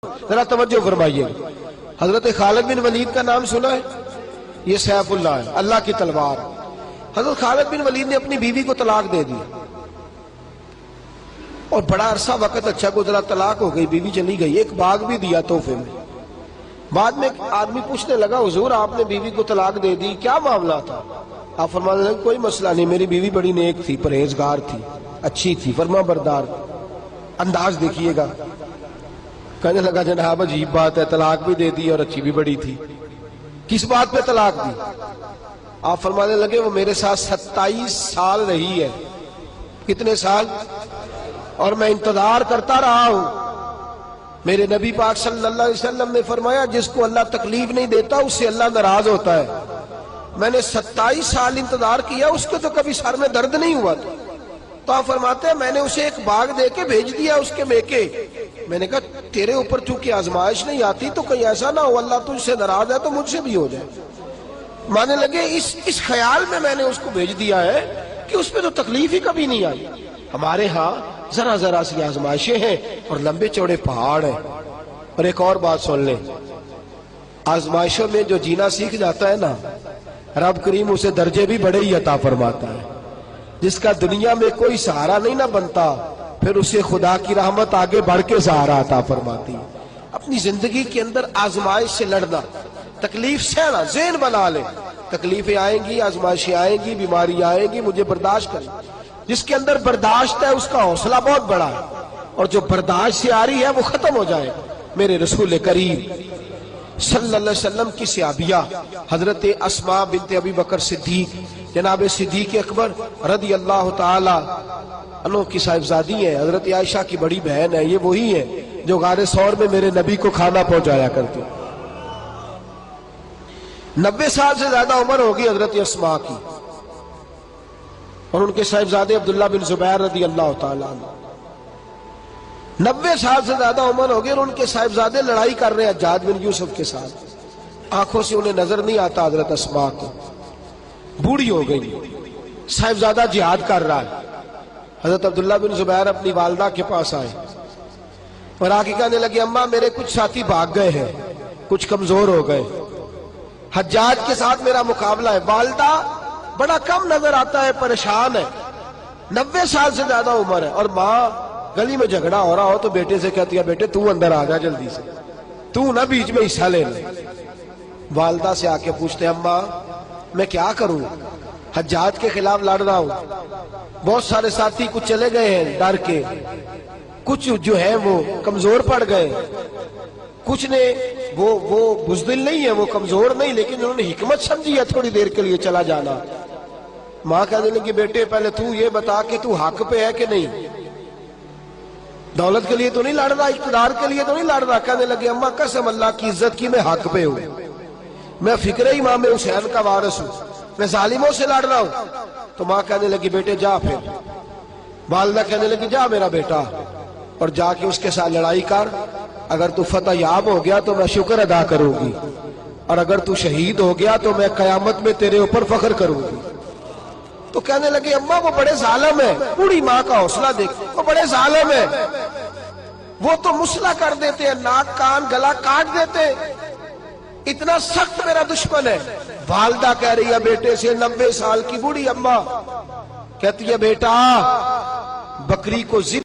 ذرا توجہ فرمائیے. حضرت خالد بن ولید کا نام سنا ہے؟ یہ سیف اللہ ہے، اللہ کی تلوار. حضرت خالد بن ولید نے اپنی بیوی کو طلاق دے دی اور بڑا عرصہ وقت اچھا گزرا، طلاق ہو گئی، بیوی چلی گئی. ایک باغ بھی دیا تحفے میں. بعد میں ایک آدمی پوچھنے لگا، حضور آپ نے بیوی کو طلاق دے دی، کیا معاملہ تھا؟ آپ فرمانے لگے کوئی مسئلہ نہیں، میری بیوی بڑی نیک تھی، پرہیزگار تھی، اچھی تھی، فرما بردار. انداز دیکھیے گا. کہنے لگا جناب عجیب بات ہے، طلاق بھی دے دی اور اچھی بھی بڑی تھی، کس بات پہ طلاق دی؟ آپ فرمانے لگے وہ میرے ساتھ 27 سال رہی ہے. کتنے سال؟ اور میں انتظار کرتا رہا ہوں. میرے نبی پاک صلی اللہ علیہ وسلم نے فرمایا جس کو اللہ تکلیف نہیں دیتا اس سے اللہ ناراض ہوتا ہے. میں نے 27 سال انتظار کیا، اس کو تو کبھی سر میں درد نہیں ہوا تھا. تو آپ فرماتے ہیں میں نے اسے ایک باغ دے کے بھیج دیا اس کے میکے. میں نے کہا تیرے اوپر چونکہ آزمائش نہیں آتی تو کہیں ایسا نہ ہو اللہ تجھ سے ناراض ہے تو مجھ سے بھی ہو جائے. مانے لگے اس خیال میں نے اس کو بھیج دیا ہے کہ اس پہ تو تکلیف ہی کبھی نہیں آئی. ہمارے ہاں ذرا ذرا سی آزمائشیں ہیں اور لمبے چوڑے پہاڑ ہیں. اور ایک اور بات سن لیں، آزمائشوں میں جو جینا سیکھ جاتا ہے نا، رب کریم اسے درجے بھی بڑے ہی عطا فرماتا ہے. جس کا دنیا میں کوئی سہارا نہیں نہ بنتا پھر اسے خدا کی رحمت آگے بڑھ کے سہارا عطا فرماتی. اپنی زندگی کے اندر آزمائش سے لڑنا، تکلیف سہنا، ذہن بنا لے تکلیفیں آئیں گی، آزمائشیں آئیں گی، بیماری آئیں گی، مجھے برداشت کریں. جس کے اندر برداشت ہے اس کا حوصلہ بہت بڑا ہے، اور جو برداشت سے آ رہی ہے وہ ختم ہو جائے. میرے رسول کریم صلی اللہ علیہ وسلم کی صحابیہ حضرت اسماء بنت ابی بکر صدیق، جناب صدیق اکبر رضی اللہ تعالی عنہ کی صاحبزادی ہیں، حضرت عائشہ کی بڑی بہن ہے. یہ وہی ہے جو غار ثور میں میرے نبی کو کھانا پہنچایا کرتی. 90 سال سے زیادہ عمر ہوگی حضرت اسماء کی، اور ان کے صاحبزادے عبداللہ بن زبیر رضی اللہ تعالیٰ عنہ. 90 سال سے زیادہ عمر ہوگی اور ان کے صاحبزادے لڑائی کر رہے ہیں حجاج بن یوسف کے ساتھ. آنکھوں سے انہیں نظر نہیں آتا حضرت اسماء کو، بوڑھی ہو گئی. صاحبزادہ جہاد کر رہا ہے. حضرت عبداللہ بن زبیر اپنی والدہ کے پاس آئے اور آ کے کہنے لگے اماں میرے کچھ ساتھی بھاگ گئے ہیں، کچھ کمزور ہو گئے، حجاج کے ساتھ میرا مقابلہ ہے. والدہ بڑا کم نظر آتا ہے، پریشان ہے، 90 سال سے زیادہ عمر ہے. اور ماں گلی میں جھگڑا ہو رہا ہو تو بیٹے سے کہتی ہے بیٹے تو اندر آ جا جلدی سے، تو نہ بیچ میں حصہ لے لے. والدہ سے آ کے پوچھتے ہیں اماں میں کیا کروں، حجاج کے خلاف لڑ رہا ہوں، بہت سارے ساتھی کچھ چلے گئے ہیں ڈر کے، کچھ جو ہے وہ کمزور پڑ گئے، کچھ نے وہ بزدل نہیں ہے، وہ کمزور نہیں، لیکن انہوں نے حکمت سمجھی ہے تھوڑی دیر کے لیے چلا جانا. ماں کہنے لگی بیٹے پہلے تو یہ بتا کہ تو حق پہ ہے کہ نہیں، دولت کے لیے تو نہیں لڑ رہا، اقتدار کے لیے تو نہیں لڑ رہا. کہنے لگے اماں قسم اللہ کی عزت کی میں حق پہ ہوں، میں فکر امام حسین کا وارث ہوں، میں ظالموں سے لڑ رہا ہوں. تو ماں کہنے لگی بیٹے جا. پھر والدہ کہنے لگی جا میرا بیٹا اور جا کے اس کے ساتھ لڑائی کر، اگر تو فتح یاب ہو گیا تو میں شکر ادا کروں گی، اور اگر تو شہید ہو گیا تو میں قیامت میں تیرے اوپر فخر کروں گی. تو کہنے لگے اماں وہ بڑے ظالم ہیں. بوڑھی ماں کا حوصلہ دیکھ، وہ بڑے ظالم ہیں، وہ تو مسلح کر دیتے ہیں، ناک کان گلا کاٹ دیتے ہیں، اتنا سخت میرا دشمن ہے. والدہ کہہ رہی ہے بیٹے سے، 90 سال کی بوڑھی اماں کہتی ہے بیٹا بکری کو